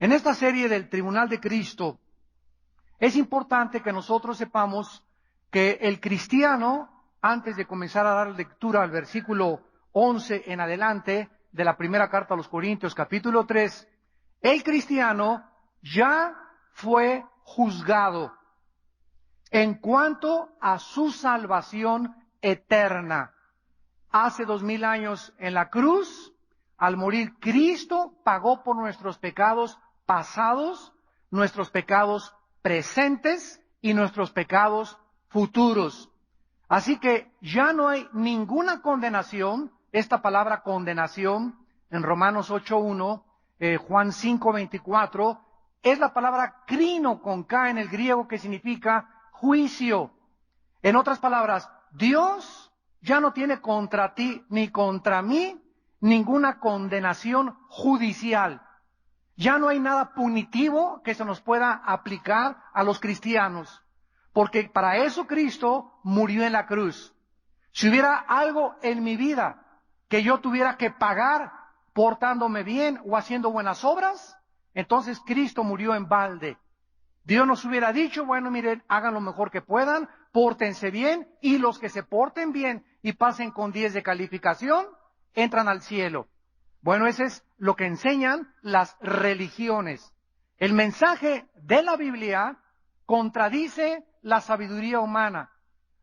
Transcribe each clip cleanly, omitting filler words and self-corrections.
En esta serie del Tribunal de Cristo, es importante que nosotros sepamos que el cristiano, antes de comenzar a dar lectura al versículo 11 en adelante de la primera carta a los Corintios, capítulo 3, el cristiano ya fue juzgado en cuanto a su salvación eterna. Hace 2000 años en la cruz, al morir Cristo, pagó por nuestros pecados pasados, nuestros pecados presentes y nuestros pecados futuros. Así que ya no hay ninguna condenación. Esta palabra condenación en Romanos 8:1, Juan 5:24, es la palabra crino con K en el griego, que significa juicio. En otras palabras, Dios ya no tiene contra ti ni contra mí ninguna condenación judicial. Ya no hay nada punitivo que se nos pueda aplicar a los cristianos, porque para eso Cristo murió en la cruz. Si hubiera algo en mi vida que yo tuviera que pagar portándome bien o haciendo buenas obras, entonces Cristo murió en balde. Dios nos hubiera dicho, bueno, miren, hagan lo mejor que puedan, pórtense bien, y los que se porten bien y pasen con 10 de calificación, entran al cielo. Bueno, eso es lo que enseñan las religiones. El mensaje de la Biblia contradice la sabiduría humana.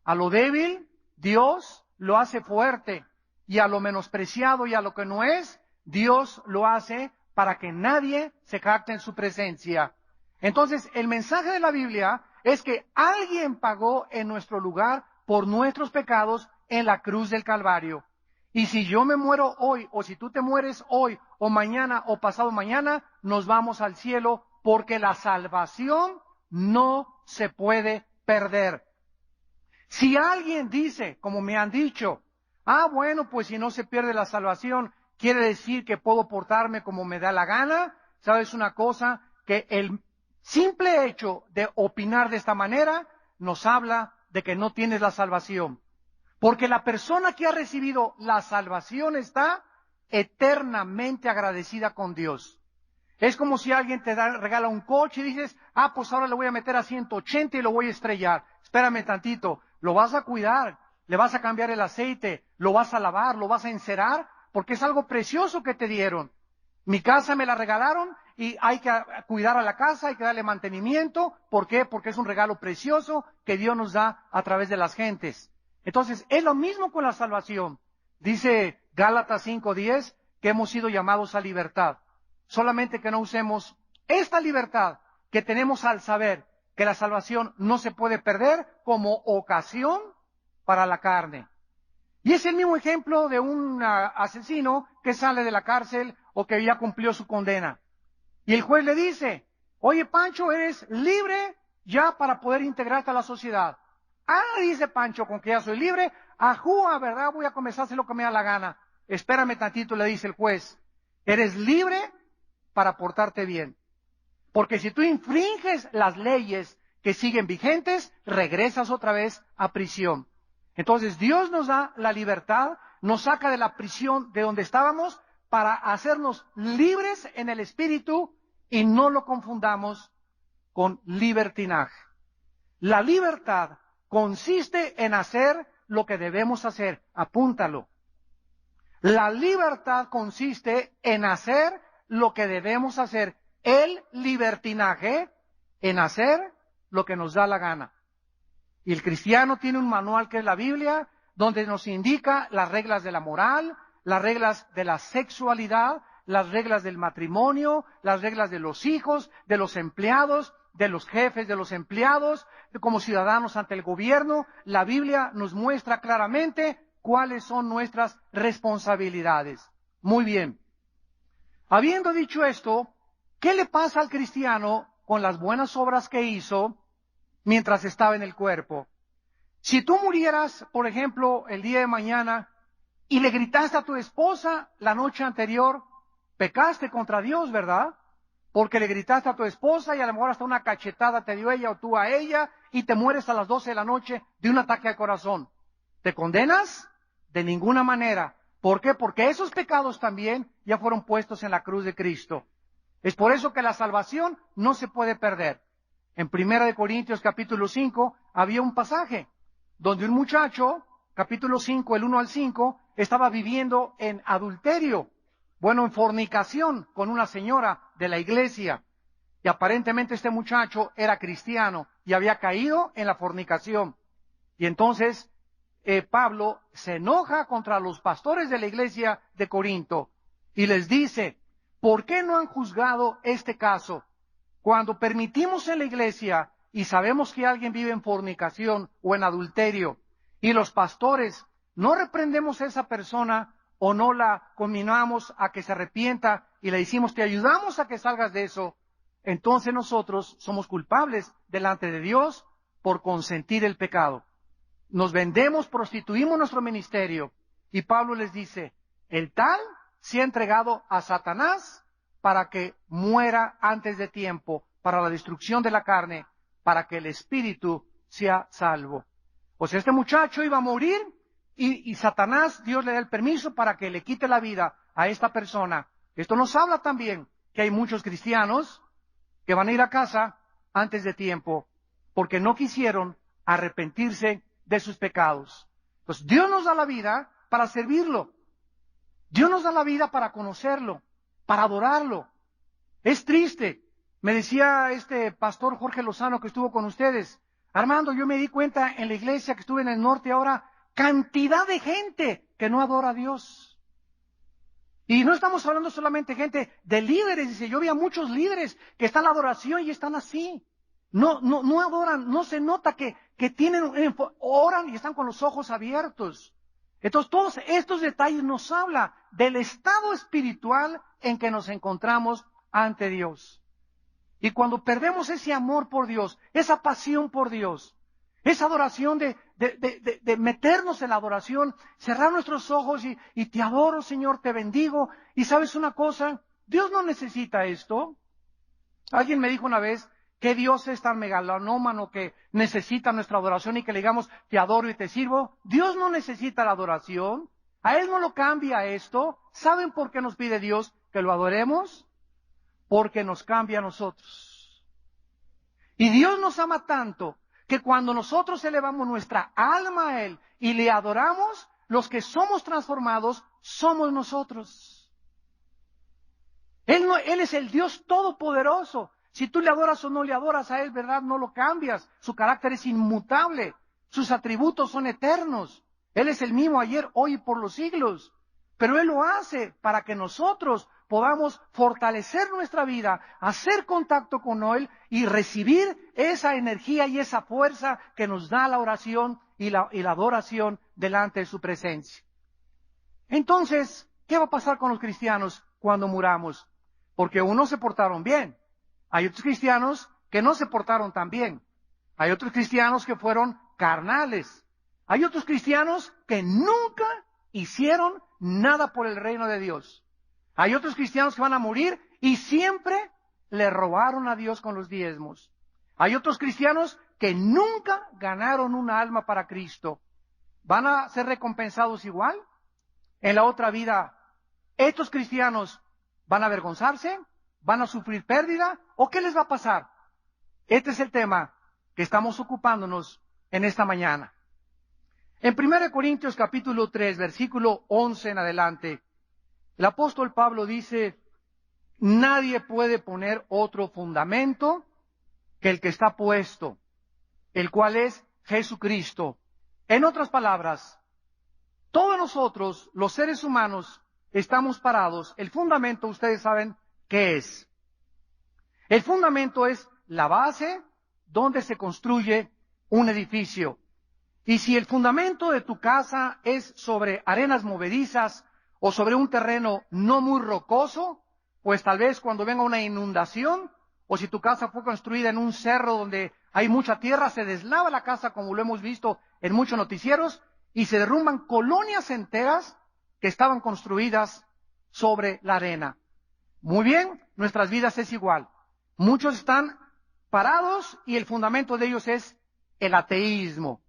A lo débil, Dios lo hace fuerte, y a lo menospreciado y a lo que no es, Dios lo hace para que nadie se jacte en su presencia. Entonces, el mensaje de la Biblia es que alguien pagó en nuestro lugar por nuestros pecados en la cruz del Calvario. Y si yo me muero hoy, o si tú te mueres hoy, o mañana, o pasado mañana, nos vamos al cielo, porque la salvación no se puede perder. Si alguien dice, como me han dicho, bueno, pues si no se pierde la salvación, quiere decir que puedo portarme como me da la gana, ¿sabes una cosa? Que el simple hecho de opinar de esta manera nos habla de que no tienes la salvación. Porque la persona que ha recibido la salvación está eternamente agradecida con Dios. Es como si alguien te regala un coche y dices, pues ahora le voy a meter a 180 y lo voy a estrellar. Espérame tantito, lo vas a cuidar, le vas a cambiar el aceite, lo vas a lavar, lo vas a encerar, porque es algo precioso que te dieron. Mi casa me la regalaron y hay que cuidar a la casa, hay que darle mantenimiento. ¿Por qué? Porque es un regalo precioso que Dios nos da a través de las gentes. Entonces, es lo mismo con la salvación. Dice Gálatas 5:10 que hemos sido llamados a libertad. Solamente que no usemos esta libertad que tenemos al saber que la salvación no se puede perder como ocasión para la carne. Y es el mismo ejemplo de un asesino que sale de la cárcel o que ya cumplió su condena. Y el juez le dice, oye Pancho, eres libre ya para poder integrarte a la sociedad. Dice Pancho, con que ya soy libre, ajúa, ¿verdad? Voy a comenzar a hacer lo que me da la gana. Espérame tantito, le dice el juez. Eres libre para portarte bien. Porque si tú infringes las leyes que siguen vigentes, regresas otra vez a prisión. Entonces Dios nos da la libertad, nos saca de la prisión de donde estábamos para hacernos libres en el espíritu y no lo confundamos con libertinaje. La libertad consiste en hacer lo que debemos hacer. Apúntalo. La libertad consiste en hacer lo que debemos hacer. El libertinaje en hacer lo que nos da la gana. Y el cristiano tiene un manual que es la Biblia, donde nos indica las reglas de la moral, las reglas de la sexualidad, las reglas del matrimonio, las reglas de los hijos, de los empleados, de los jefes, de los empleados, como ciudadanos ante el gobierno. La Biblia nos muestra claramente cuáles son nuestras responsabilidades. Muy bien. Habiendo dicho esto, ¿qué le pasa al cristiano con las buenas obras que hizo mientras estaba en el cuerpo? Si tú murieras, por ejemplo, el día de mañana y le gritaste a tu esposa la noche anterior, pecaste contra Dios, ¿verdad? Porque le gritaste a tu esposa y a lo mejor hasta una cachetada te dio ella o tú a ella y te mueres a las 12 de la noche de un ataque al corazón. ¿Te condenas? De ninguna manera. ¿Por qué? Porque esos pecados también ya fueron puestos en la cruz de Cristo. Es por eso que la salvación no se puede perder. En 1 Corintios capítulo 5 había un pasaje donde un muchacho, capítulo 5, el 1 al 5, estaba viviendo en adulterio, bueno, en fornicación con una señora de la iglesia. Y aparentemente este muchacho era cristiano y había caído en la fornicación. Y entonces Pablo se enoja contra los pastores de la iglesia de Corinto y les dice, ¿por qué no han juzgado este caso? Cuando permitimos en la iglesia y sabemos que alguien vive en fornicación o en adulterio y los pastores no reprendemos a esa persona o no la conminamos a que se arrepienta y le decimos, te ayudamos a que salgas de eso, entonces nosotros somos culpables delante de Dios por consentir el pecado. Nos vendemos, prostituimos nuestro ministerio. Y Pablo les dice, el tal se ha entregado a Satanás para que muera antes de tiempo, para la destrucción de la carne, para que el espíritu sea salvo. O sea, este muchacho iba a morir y Satanás, Dios le da el permiso para que le quite la vida a esta persona. Esto nos habla también que hay muchos cristianos que van a ir a casa antes de tiempo porque no quisieron arrepentirse de sus pecados. Pues Dios nos da la vida para servirlo. Dios nos da la vida para conocerlo, para adorarlo. Es triste. Me decía este pastor Jorge Lozano que estuvo con ustedes, Armando, yo me di cuenta en la iglesia que estuve en el norte ahora, cantidad de gente que no adora a Dios. Y no estamos hablando solamente gente de líderes, dice, yo vi a muchos líderes que están en la adoración y están así. No adoran, no se nota que oran y están con los ojos abiertos. Entonces, todos estos detalles nos hablan del estado espiritual en que nos encontramos ante Dios. Y cuando perdemos ese amor por Dios, esa pasión por Dios, esa adoración de meternos en la adoración, cerrar nuestros ojos y te adoro, Señor, te bendigo. Y ¿sabes una cosa? Dios no necesita esto. Alguien me dijo una vez que Dios es tan megalómano que necesita nuestra adoración y que le digamos, te adoro y te sirvo. Dios no necesita la adoración. A Él no lo cambia esto. ¿Saben por qué nos pide Dios que lo adoremos? Porque nos cambia a nosotros. Y Dios nos ama tanto que cuando nosotros elevamos nuestra alma a Él y le adoramos, los que somos transformados somos nosotros. Él es el Dios todopoderoso. Si tú le adoras o no le adoras a Él, ¿verdad? No lo cambias. Su carácter es inmutable. Sus atributos son eternos. Él es el mismo ayer, hoy y por los siglos. Pero Él lo hace para que nosotros podamos fortalecer nuestra vida, hacer contacto con Él y recibir esa energía y esa fuerza que nos da la oración y la adoración delante de su presencia. Entonces, ¿qué va a pasar con los cristianos cuando muramos? Porque unos se portaron bien. Hay otros cristianos que no se portaron tan bien. Hay otros cristianos que fueron carnales. Hay otros cristianos que nunca hicieron nada por el reino de Dios. Hay otros cristianos que van a morir y siempre le robaron a Dios con los diezmos. Hay otros cristianos que nunca ganaron una alma para Cristo. ¿Van a ser recompensados igual? En la otra vida, ¿estos cristianos van a avergonzarse? ¿Van a sufrir pérdida? ¿O qué les va a pasar? Este es el tema que estamos ocupándonos en esta mañana. En 1 Corintios capítulo 3, versículo 11 en adelante, el apóstol Pablo dice, nadie puede poner otro fundamento que el que está puesto, el cual es Jesucristo. En otras palabras, todos nosotros, los seres humanos, estamos parados. El fundamento, ustedes saben qué es. El fundamento es la base donde se construye un edificio. Y si el fundamento de tu casa es sobre arenas movedizas o sobre un terreno no muy rocoso, pues tal vez cuando venga una inundación, o si tu casa fue construida en un cerro donde hay mucha tierra, se deslava la casa como lo hemos visto en muchos noticieros, y se derrumban colonias enteras que estaban construidas sobre la arena. Muy bien, nuestras vidas es igual. Muchos están parados y el fundamento de ellos es el ateísmo.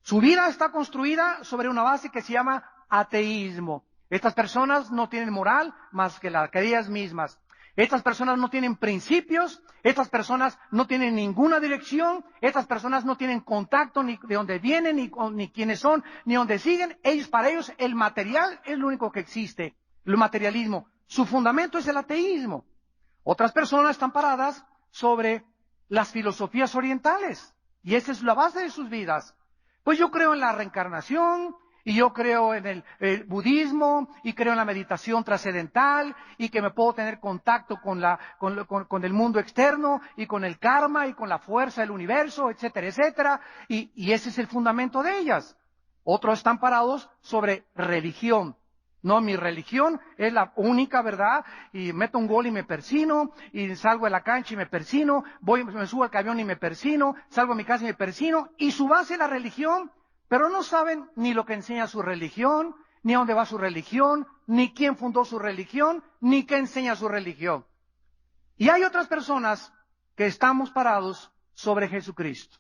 Su vida está construida sobre una base que se llama ateísmo. Estas personas no tienen moral más que la de ellas mismas. Estas personas no tienen principios, estas personas no tienen ninguna dirección, estas personas no tienen contacto ni de dónde vienen, ni quiénes son, ni dónde siguen. Para ellos el material es lo único que existe, el materialismo. Su fundamento es el ateísmo. Otras personas están paradas sobre las filosofías orientales, y esa es la base de sus vidas. Pues yo creo en la reencarnación, y yo creo en el budismo, y creo en la meditación trascendental, y que me puedo tener contacto con el mundo externo, y con el karma, y con la fuerza del universo, etcétera, etcétera, y ese es el fundamento de ellas. Otros están parados sobre religión. No, mi religión es la única verdad, y meto un gol y me persino, y salgo de la cancha y me persino, me subo al camión y me persino, salgo a mi casa y me persino, y su base es la religión, pero no saben ni lo que enseña su religión, ni a dónde va su religión, ni quién fundó su religión, ni qué enseña su religión. Y hay otras personas que estamos parados sobre Jesucristo.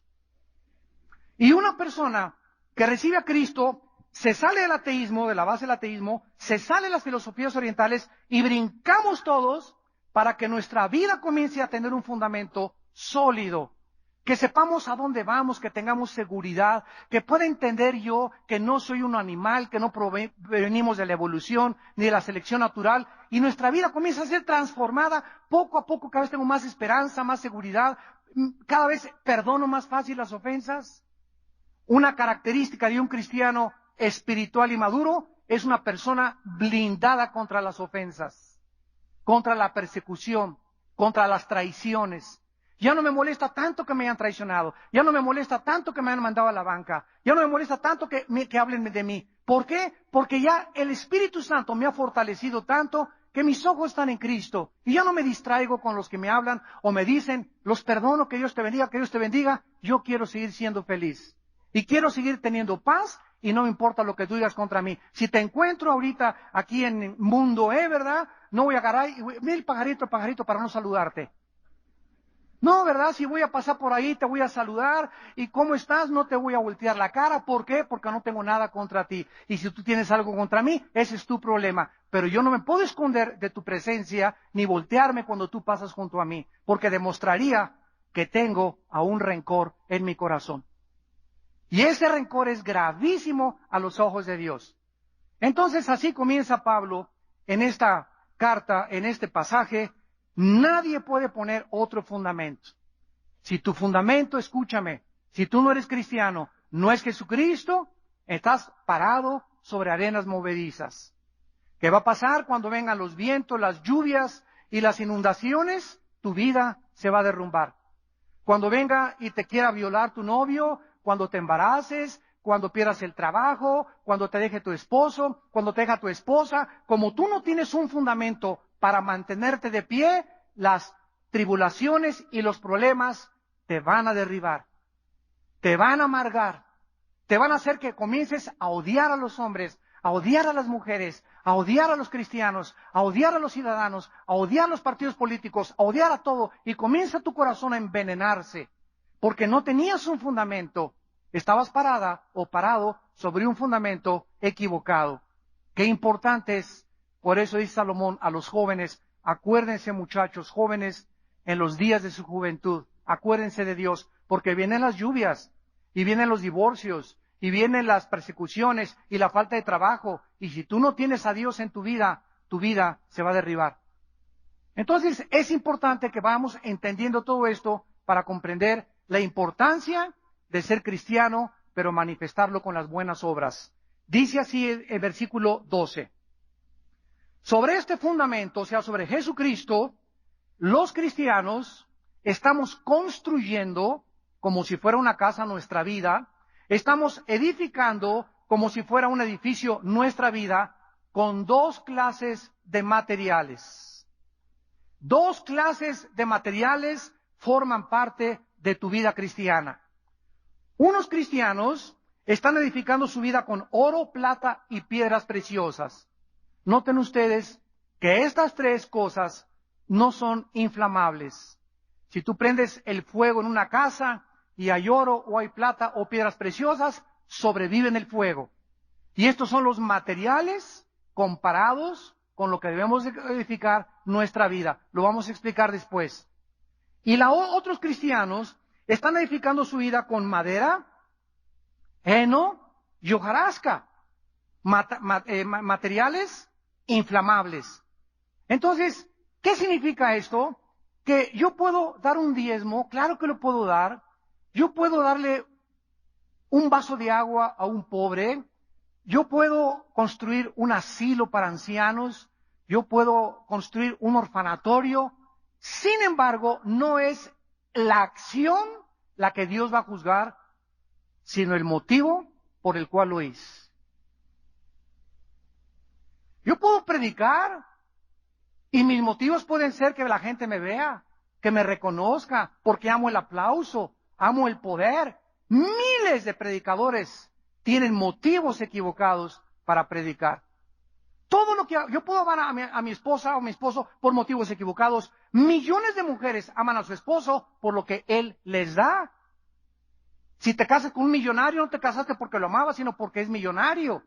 Y una persona que recibe a Cristo se sale del ateísmo, de la base del ateísmo, se sale de las filosofías orientales y brincamos todos para que nuestra vida comience a tener un fundamento sólido, que sepamos a dónde vamos, que tengamos seguridad, que pueda entender yo que no soy un animal, que no venimos de la evolución ni de la selección natural, y nuestra vida comienza a ser transformada poco a poco. Cada vez tengo más esperanza, más seguridad, cada vez perdono más fácil las ofensas. Una característica de un cristiano espiritual y maduro es una persona blindada contra las ofensas, contra la persecución, contra las traiciones. Ya no me molesta tanto que me hayan traicionado, ya no me molesta tanto que me hayan mandado a la banca, ya no me molesta tanto que hablen de mí. ¿Por qué? Porque ya el Espíritu Santo me ha fortalecido tanto que mis ojos están en Cristo, y ya no me distraigo con los que me hablan o me dicen, los perdono, que Dios te bendiga, que Dios te bendiga. Yo quiero seguir siendo feliz. Y quiero seguir teniendo paz, y no me importa lo que tú digas contra mí. Si te encuentro ahorita aquí en Mundo ¿verdad? No voy a agarrar, mira el pajarito para no saludarte. No, ¿verdad? Si voy a pasar por ahí, te voy a saludar, y ¿cómo estás? No te voy a voltear la cara. ¿Por qué? Porque no tengo nada contra ti. Y si tú tienes algo contra mí, ese es tu problema. Pero yo no me puedo esconder de tu presencia, ni voltearme cuando tú pasas junto a mí, porque demostraría que tengo aún rencor en mi corazón. Y ese rencor es gravísimo a los ojos de Dios. Entonces así comienza Pablo en esta carta, en este pasaje. Nadie puede poner otro fundamento. Si tu fundamento, escúchame, si tú no eres cristiano, no es Jesucristo, estás parado sobre arenas movedizas. ¿Qué va a pasar cuando vengan los vientos, las lluvias y las inundaciones? Tu vida se va a derrumbar. Cuando venga y te quiera violar tu novio, cuando te embaraces, cuando pierdas el trabajo, cuando te deje tu esposo, cuando te deja tu esposa, como tú no tienes un fundamento para mantenerte de pie, las tribulaciones y los problemas te van a derribar, te van a amargar, te van a hacer que comiences a odiar a los hombres, a odiar a las mujeres, a odiar a los cristianos, a odiar a los ciudadanos, a odiar a los partidos políticos, a odiar a todo, y comienza tu corazón a envenenarse, porque no tenías un fundamento, estabas parada o parado sobre un fundamento equivocado. Qué importante es, por eso dice Salomón a los jóvenes, acuérdense muchachos jóvenes, en los días de su juventud, acuérdense de Dios, porque vienen las lluvias, y vienen los divorcios, y vienen las persecuciones, y la falta de trabajo, y si tú no tienes a Dios en tu vida se va a derribar. Entonces es importante que vamos entendiendo todo esto para comprender la importancia de ser cristiano, pero manifestarlo con las buenas obras. Dice así el versículo 12. Sobre este fundamento, o sea, sobre Jesucristo, los cristianos estamos construyendo como si fuera una casa nuestra vida, estamos edificando como si fuera un edificio nuestra vida, con dos clases de materiales. Dos clases de materiales forman parte de tu vida cristiana. Unos cristianos están edificando su vida con oro, plata y piedras preciosas. Noten ustedes que estas tres cosas no son inflamables. Si tú prendes el fuego en una casa y hay oro o hay plata o piedras preciosas, sobreviven el fuego. Y estos son los materiales comparados con lo que debemos edificar, nuestra vida. Lo vamos a explicar después. Y otros cristianos están edificando su vida con madera, heno y hojarasca, materiales inflamables. Entonces, ¿qué significa esto? Que yo puedo dar un diezmo, claro que lo puedo dar. Yo puedo darle un vaso de agua a un pobre. Yo puedo construir un asilo para ancianos. Yo puedo construir un orfanatorio. Sin embargo, no es la acción la que Dios va a juzgar, sino el motivo por el cual lo hice. Yo puedo predicar y mis motivos pueden ser que la gente me vea, que me reconozca, porque amo el aplauso, amo el poder. Miles de predicadores tienen motivos equivocados para predicar. Todo lo que yo puedo amar a mi esposa o mi esposo por motivos equivocados. Millones de mujeres aman a su esposo por lo que él les da. Si te casas con un millonario, no te casaste porque lo amabas, sino porque es millonario.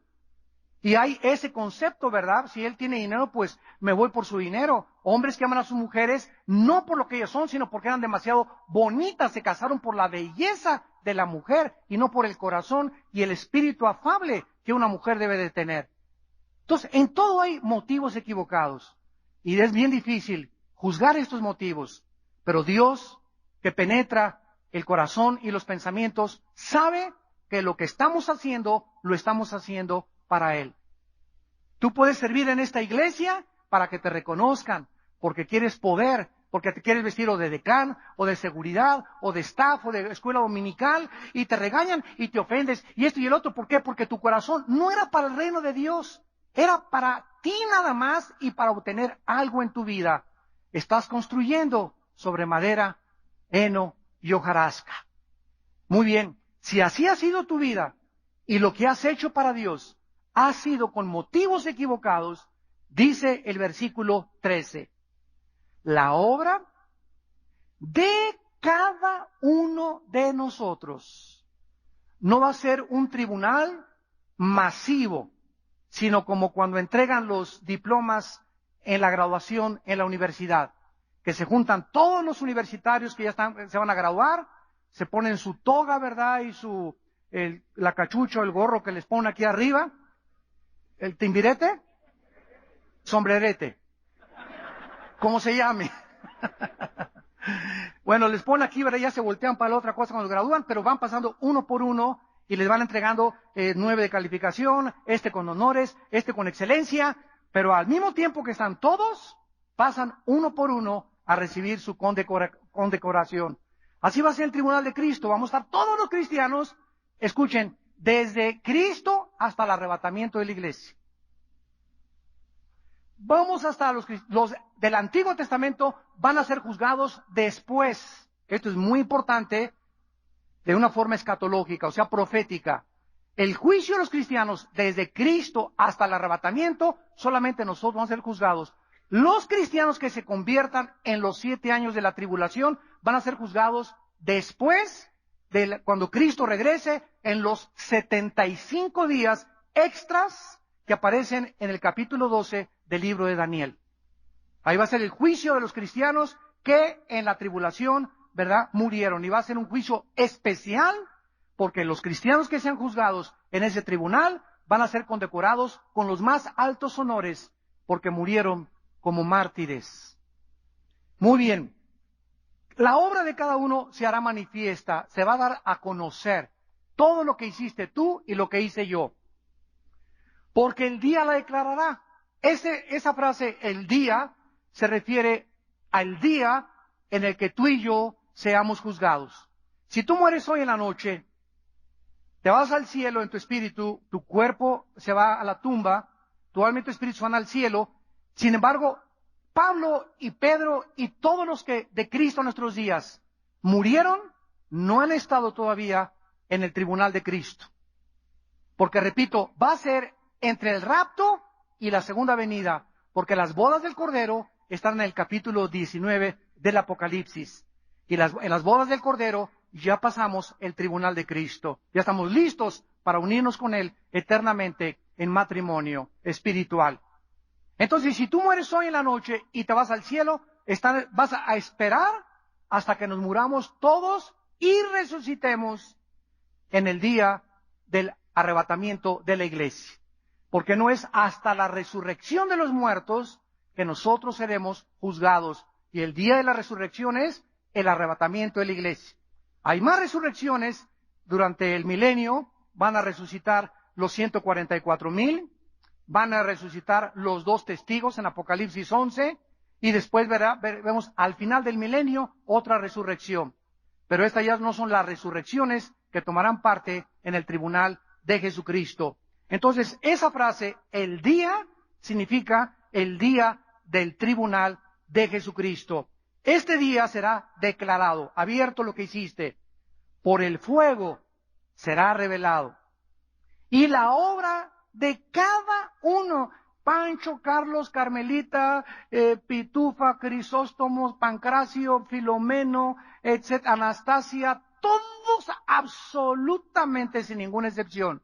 Y hay ese concepto, ¿verdad? Si él tiene dinero, pues me voy por su dinero. Hombres que aman a sus mujeres, no por lo que ellas son, sino porque eran demasiado bonitas, se casaron por la belleza de la mujer y no por el corazón y el espíritu afable que una mujer debe de tener. Entonces, en todo hay motivos equivocados. Y es bien difícil juzgar estos motivos. Pero Dios, que penetra el corazón y los pensamientos, sabe que lo que estamos haciendo, lo estamos haciendo para Él. Tú puedes servir en esta iglesia para que te reconozcan, porque quieres poder, porque te quieres vestir o de decán, o de seguridad, o de staff, o de escuela dominical, y te regañan y te ofendes, y esto y el otro. ¿Por qué? Porque tu corazón no era para el reino de Dios, era para ti nada más y para obtener algo en tu vida. Estás construyendo sobre madera, heno y hojarasca. Muy bien, si así ha sido tu vida y lo que has hecho para Dios ha sido con motivos equivocados, dice el versículo 13, la obra de cada uno de nosotros no va a ser un tribunal masivo, sino como cuando entregan los diplomas en la graduación en la universidad, que se juntan todos los universitarios que ya se van a graduar, se ponen su toga, ¿verdad? Y la cachucha o el gorro que les pone aquí arriba, el timbirete, sombrerete, como se llame. Bueno, les pone aquí, ¿verdad? Ya se voltean para la otra cosa cuando gradúan, pero van pasando uno por uno y les van entregando 9 de calificación, este con honores, este con excelencia, pero al mismo tiempo que están todos, pasan uno por uno a recibir su condecoración. Así va a ser el tribunal de Cristo. Vamos a estar todos los cristianos, escuchen, desde Cristo hasta el arrebatamiento de la iglesia. Vamos hasta los del Antiguo Testamento van a ser juzgados después. Esto es muy importante, de una forma escatológica, o sea, profética. El juicio de los cristianos, desde Cristo hasta el arrebatamiento, solamente nosotros vamos a ser juzgados. Los cristianos que se conviertan en los 7 años de la tribulación van a ser juzgados después de cuando Cristo regrese, en los 75 días extras que aparecen en el capítulo 12 del libro de Daniel. Ahí va a ser el juicio de los cristianos que en la tribulación, ¿verdad?, murieron. Y va a ser un juicio especial porque los cristianos que sean juzgados en ese tribunal van a ser condecorados con los más altos honores porque murieron como mártires. Muy bien. La obra de cada uno se hará manifiesta, se va a dar a conocer todo lo que hiciste tú y lo que hice yo. Porque el día la declarará. Esa frase, el día, se refiere al día en el que tú y yo seamos juzgados. Si tú mueres hoy en la noche, te vas al cielo en tu espíritu, tu cuerpo se va a la tumba, tu alma y tu espíritu van al cielo. Sin embargo, Pablo y Pedro y todos los que de Cristo en nuestros días murieron, no han estado todavía en el tribunal de Cristo. Porque, repito, va a ser entre el rapto y la segunda venida, porque las bodas del Cordero están en el capítulo 19 del Apocalipsis. Y en las bodas del Cordero ya pasamos el tribunal de Cristo. Ya estamos listos para unirnos con Él eternamente en matrimonio espiritual. Entonces, si tú mueres hoy en la noche y te vas al cielo, vas a esperar hasta que nos muramos todos y resucitemos en el día del arrebatamiento de la iglesia. Porque no es hasta la resurrección de los muertos que nosotros seremos juzgados. Y el día de la resurrección es el arrebatamiento de la iglesia. Hay más resurrecciones durante el milenio. Van a resucitar los 144,000. Van a resucitar los 2 testigos en Apocalipsis 11. Y después vemos al final del milenio otra resurrección. Pero estas ya no son las resurrecciones que tomarán parte en el tribunal de Jesucristo. Entonces, esa frase, el día, significa el día del tribunal de Jesucristo. Este día será declarado, abierto lo que hiciste, por el fuego será revelado. Y la obra de cada uno, Pancho, Carlos, Carmelita, Pitufa, Crisóstomo, Pancracio, Filomeno, etc., Anastasia, todos absolutamente sin ninguna excepción,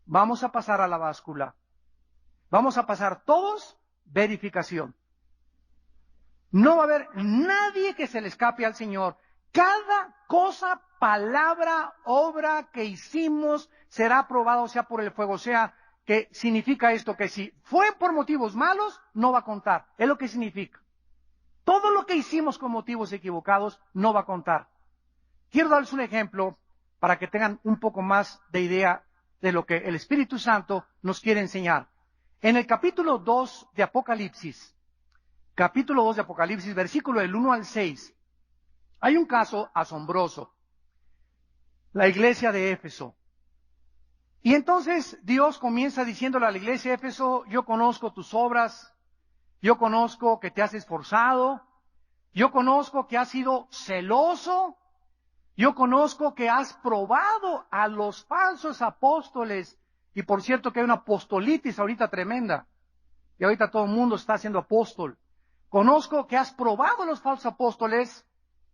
vamos a pasar a la báscula. Vamos a pasar todos verificación. No va a haber nadie que se le escape al Señor. Cada cosa, palabra, obra que hicimos será probada, o sea, por el fuego. O sea, que significa esto, que si fue por motivos malos, no va a contar. Es lo que significa. Todo lo que hicimos con motivos equivocados no va a contar. Quiero darles un ejemplo para que tengan un poco más de idea de lo que el Espíritu Santo nos quiere enseñar. En el capítulo 2 de Apocalipsis, versículo del 1 al 6, hay un caso asombroso. La iglesia de Éfeso. Y entonces Dios comienza diciéndole a la iglesia de Éfeso: yo conozco tus obras, yo conozco que te has esforzado, yo conozco que has sido celoso, yo conozco que has probado a los falsos apóstoles. Y por cierto que hay una apostolitis ahorita tremenda. Y ahorita todo el mundo está haciendo apóstol. Conozco que has probado a los falsos apóstoles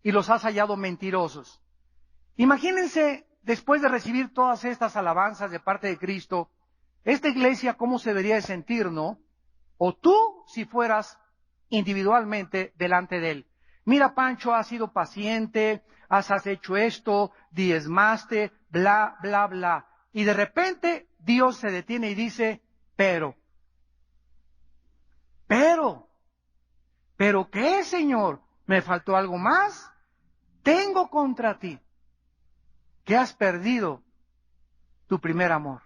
y los has hallado mentirosos. Imagínense, después de recibir todas estas alabanzas de parte de Cristo, esta iglesia cómo se debería de sentir, ¿no? O tú, si fueras individualmente delante de Él. Mira, Pancho, has sido paciente, has hecho esto, diezmaste, bla, bla, bla. Y de repente Dios se detiene y dice: pero ¿qué, Señor? ¿Me faltó algo más? Tengo contra ti que has perdido tu primer amor.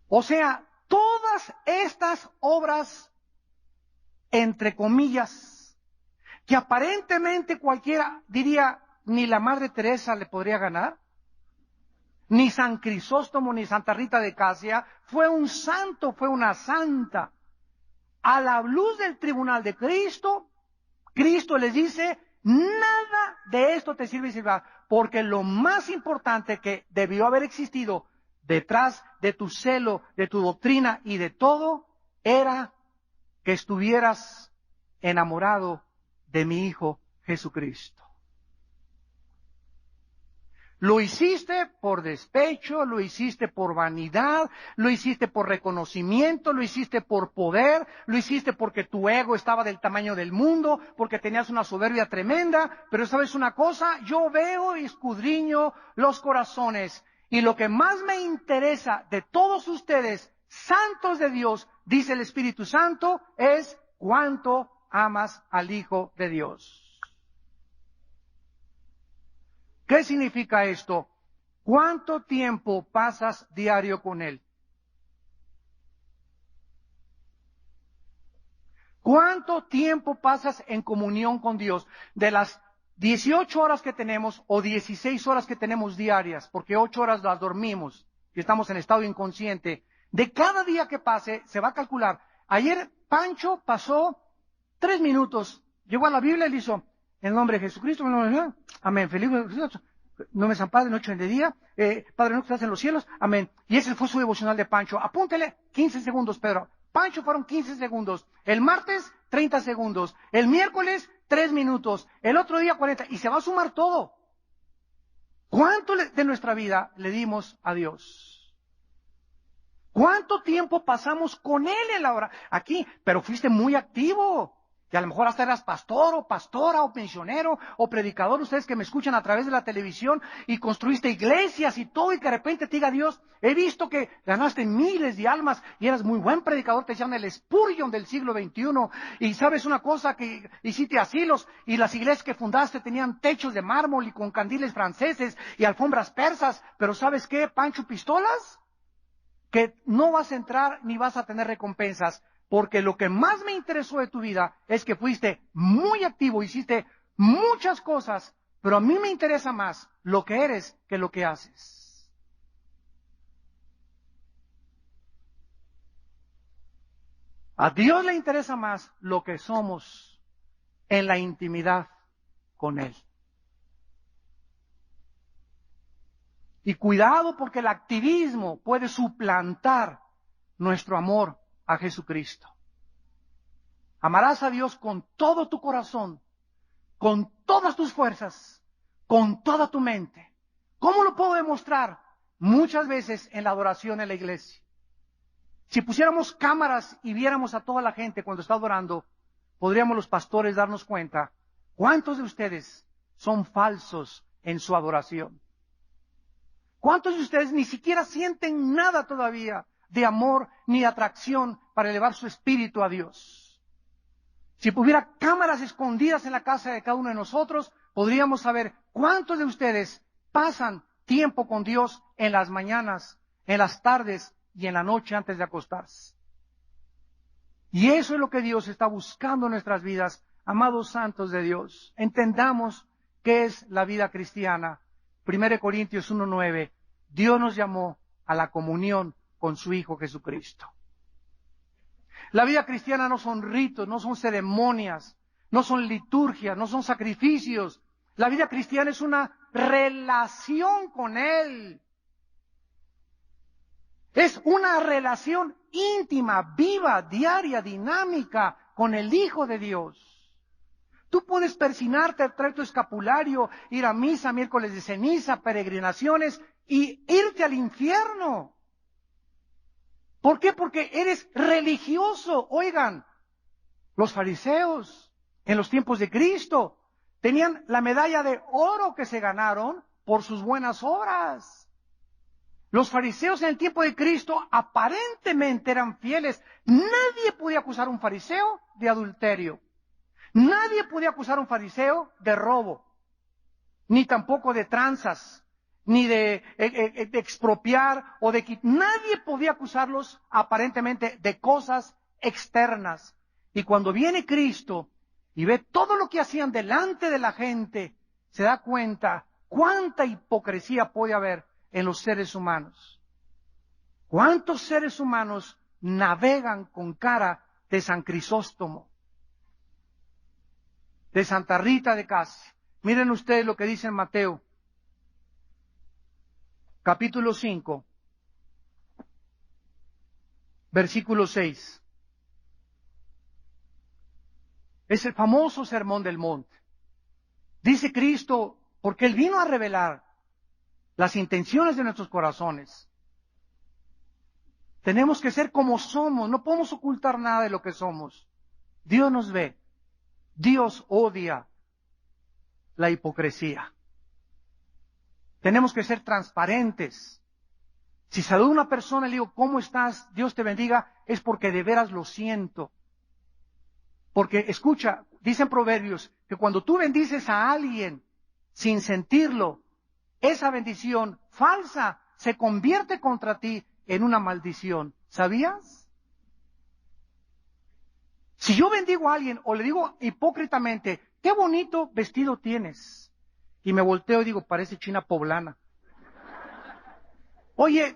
O sea, todas estas obras, entre comillas, que aparentemente cualquiera diría, ni la Madre Teresa le podría ganar, ni San Crisóstomo, ni Santa Rita de Casia, fue un santo, fue una santa. A la luz del tribunal de Cristo, Cristo les dice: nada de esto te sirve y sirva, porque lo más importante que debió haber existido detrás de tu celo, de tu doctrina y de todo, era que estuvieras enamorado de mi Hijo Jesucristo. Lo hiciste por despecho, lo hiciste por vanidad, lo hiciste por reconocimiento, lo hiciste por poder, lo hiciste porque tu ego estaba del tamaño del mundo, porque tenías una soberbia tremenda. Pero ¿sabes una cosa? Yo veo y escudriño los corazones, y lo que más me interesa de todos ustedes, santos de Dios, dice el Espíritu Santo, es cuánto amas al Hijo de Dios. ¿Qué significa esto? ¿Cuánto tiempo pasas diario con Él? ¿Cuánto tiempo pasas en comunión con Dios? De las 18 horas que tenemos o 16 horas que tenemos diarias, porque 8 horas las dormimos y estamos en estado inconsciente, de cada día que pase se va a calcular. Ayer Pancho pasó 3 minutos, llegó a la Biblia y le hizo: en el nombre de Jesucristo, amén, feliz no me San Padre, noche de día, Padre nuestro que estás en los cielos, amén. Y ese fue su devocional de Pancho. Apúntele 15 segundos, Pedro. Pancho fueron 15 segundos. El martes, 30 segundos. El miércoles, 3 minutos. El otro día, 40. Y se va a sumar todo. ¿Cuánto de nuestra vida le dimos a Dios? ¿Cuánto tiempo pasamos con Él en la hora? Aquí, pero fuiste muy activo. Y a lo mejor hasta eras pastor o pastora o pensionero o predicador, ustedes que me escuchan a través de la televisión, y construiste iglesias y todo, y que de repente te diga Dios, he visto que ganaste miles de almas y eras muy buen predicador, te decían el Spurgeon del siglo XXI, y sabes una cosa, que hiciste asilos y las iglesias que fundaste tenían techos de mármol y con candiles franceses y alfombras persas, pero ¿sabes qué, Pancho Pistolas? Que no vas a entrar ni vas a tener recompensas, porque lo que más me interesó de tu vida es que fuiste muy activo, hiciste muchas cosas, pero a mí me interesa más lo que eres que lo que haces. A Dios le interesa más lo que somos en la intimidad con Él. Y cuidado, porque el activismo puede suplantar nuestro amor a Jesucristo. Amarás a Dios con todo tu corazón, con todas tus fuerzas, con toda tu mente. ¿Cómo lo puedo demostrar? Muchas veces en la adoración en la iglesia. Si pusiéramos cámaras y viéramos a toda la gente cuando está adorando, podríamos los pastores darnos cuenta cuántos de ustedes son falsos en su adoración. ¿Cuántos de ustedes ni siquiera sienten nada todavía de amor ni de atracción para elevar su espíritu a Dios? Si hubiera cámaras escondidas en la casa de cada uno de nosotros, podríamos saber cuántos de ustedes pasan tiempo con Dios en las mañanas, en las tardes y en la noche antes de acostarse. Y eso es lo que Dios está buscando en nuestras vidas, amados santos de Dios. Entendamos qué es la vida cristiana. 1 Corintios 1:9, Dios nos llamó a la comunión con su Hijo Jesucristo. La vida cristiana no son ritos, no son ceremonias, no son liturgias, no son sacrificios. La vida cristiana es una relación con Él. Es una relación íntima, viva, diaria, dinámica con el Hijo de Dios. Tú puedes persinarte, traer tu escapulario, ir a misa, miércoles de ceniza, peregrinaciones y irte al infierno. ¿Por qué? Porque eres religioso. Oigan, los fariseos en los tiempos de Cristo tenían la medalla de oro que se ganaron por sus buenas obras. Los fariseos en el tiempo de Cristo aparentemente eran fieles. Nadie podía acusar a un fariseo de adulterio. Nadie podía acusar a un fariseo de robo, ni tampoco de tranzas, ni de expropiar o de quitar. Nadie podía acusarlos aparentemente de cosas externas. Y cuando viene Cristo y ve todo lo que hacían delante de la gente, se da cuenta cuánta hipocresía puede haber en los seres humanos. ¿Cuántos seres humanos navegan con cara de San Crisóstomo, de Santa Rita de Casi? Miren ustedes lo que dice en Mateo, capítulo 5, versículo 6. Es el famoso sermón del monte. Dice Cristo, porque Él vino a revelar las intenciones de nuestros corazones. Tenemos que ser como somos, no podemos ocultar nada de lo que somos. Dios nos ve, Dios odia la hipocresía. Tenemos que ser transparentes. Si saludo a una persona y le digo, ¿cómo estás? Dios te bendiga, es porque de veras lo siento. Porque, escucha, dicen Proverbios, que cuando tú bendices a alguien sin sentirlo, esa bendición falsa se convierte contra ti en una maldición. ¿Sabías? Si yo bendigo a alguien o le digo hipócritamente, qué bonito vestido tienes, y me volteo y digo, parece china poblana. Oye,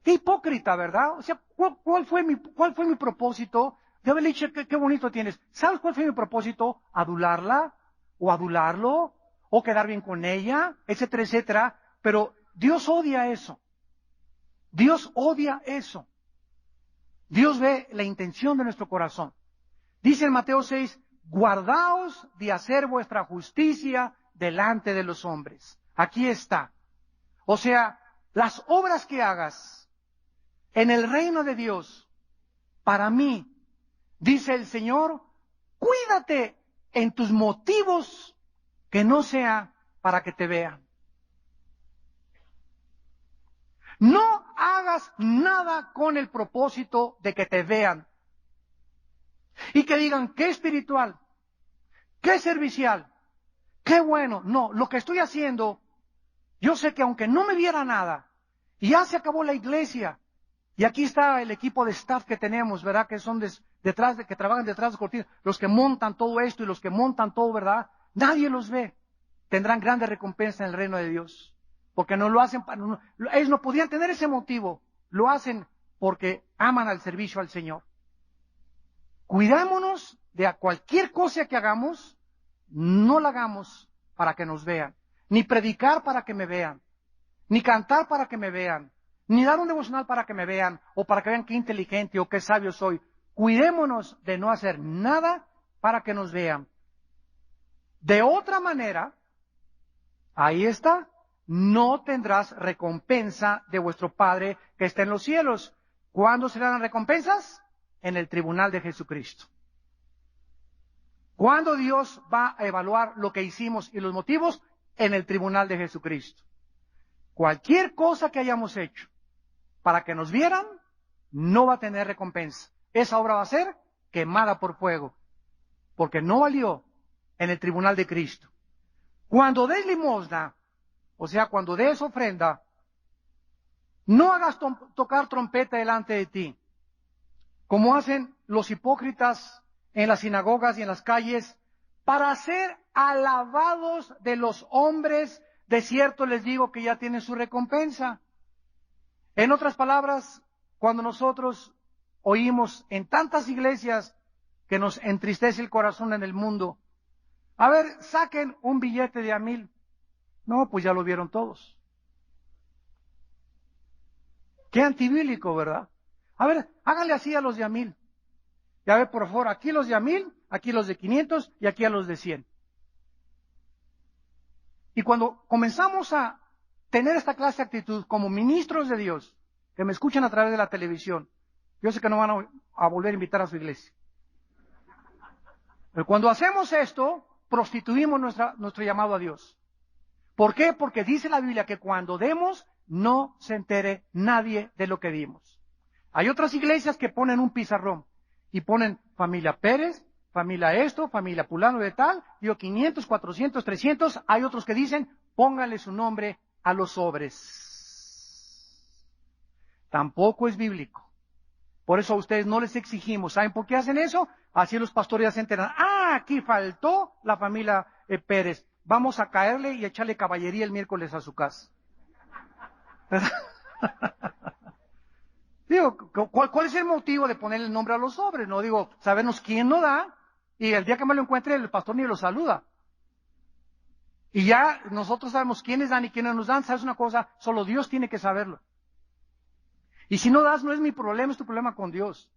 qué hipócrita, ¿verdad? O sea, ¿cuál fue mi propósito de haberle dicho qué bonito tienes? ¿Sabes cuál fue mi propósito? ¿Adularla? ¿O adularlo? ¿O quedar bien con ella? Etcétera, etcétera. Pero Dios odia eso. Dios odia eso. Dios ve la intención de nuestro corazón. Dice en Mateo 6, guardaos de hacer vuestra justicia delante de los hombres. Aquí está. O sea, las obras que hagas, En el reino de Dios, para mí, dice el Señor, cuídate en tus motivos que no sea para que te vean. No hagas nada con el propósito de que te vean y que digan qué espiritual, qué servicial, qué bueno. No, lo que estoy haciendo, yo sé que aunque no me viera nada, y ya se acabó la iglesia, y aquí está el equipo de staff que tenemos, ¿verdad? Que son que trabajan detrás de cortinas, los que montan todo esto y los que montan todo, ¿verdad? Nadie los ve. Tendrán grandes recompensas en el reino de Dios. Porque no lo hacen ellos no podían tener ese motivo. Lo hacen porque aman al servicio al Señor. Cuidémonos de cualquier cosa que hagamos, no la hagamos para que nos vean. Ni predicar para que me vean. Ni cantar para que me vean. Ni dar un devocional para que me vean, o para que vean qué inteligente o qué sabio soy. Cuidémonos de no hacer nada para que nos vean. De otra manera, ahí está, no tendrás recompensa de vuestro Padre que está en los cielos. ¿Cuándo serán las recompensas? En el tribunal de Jesucristo. ¿Cuándo Dios va a evaluar lo que hicimos y los motivos? En el tribunal de Jesucristo. Cualquier cosa que hayamos hecho para que nos vieran, no va a tener recompensa. Esa obra va a ser quemada por fuego, porque no valió en el tribunal de Cristo. Cuando des limosna, o sea, cuando des ofrenda, no hagas tocar trompeta delante de ti, como hacen los hipócritas en las sinagogas y en las calles, para ser alabados de los hombres. De cierto les digo que ya tienen su recompensa. En otras palabras, cuando nosotros oímos en tantas iglesias que nos entristece el corazón en el mundo, a ver, saquen un billete de $1,000. No, pues ya lo vieron todos. Qué antibíblico, ¿verdad? A ver, háganle así a los de $1,000. Y a ver, por favor, aquí los de $1,000, aquí los de 500 y aquí a los de 100. Y cuando comenzamos a tener esta clase de actitud como ministros de Dios, que me escuchan a través de la televisión, yo sé que no van a volver a invitar a su iglesia. Pero cuando hacemos esto, prostituimos nuestro llamado a Dios. ¿Por qué? Porque dice la Biblia que cuando demos, no se entere nadie de lo que dimos. Hay otras iglesias que ponen un pizarrón y ponen familia Pérez, familia esto, familia Pulano de tal, dio 500, 400, 300. Hay otros que dicen, pónganle su nombre a los sobres. Tampoco es bíblico. Por eso a ustedes no les exigimos. ¿Saben por qué hacen eso? Así los pastores ya se enteran. Ah, aquí faltó la familia Pérez. Vamos a caerle y echarle caballería el miércoles a su casa. Digo, ¿cuál es el motivo de ponerle el nombre a los sobres? No digo, sabernos quién no da, y el día que me lo encuentre el pastor ni lo saluda. Y ya nosotros sabemos quiénes dan y quiénes nos dan. ¿Sabes una cosa? Solo Dios tiene que saberlo. Y si no das, no es mi problema, es tu problema con Dios.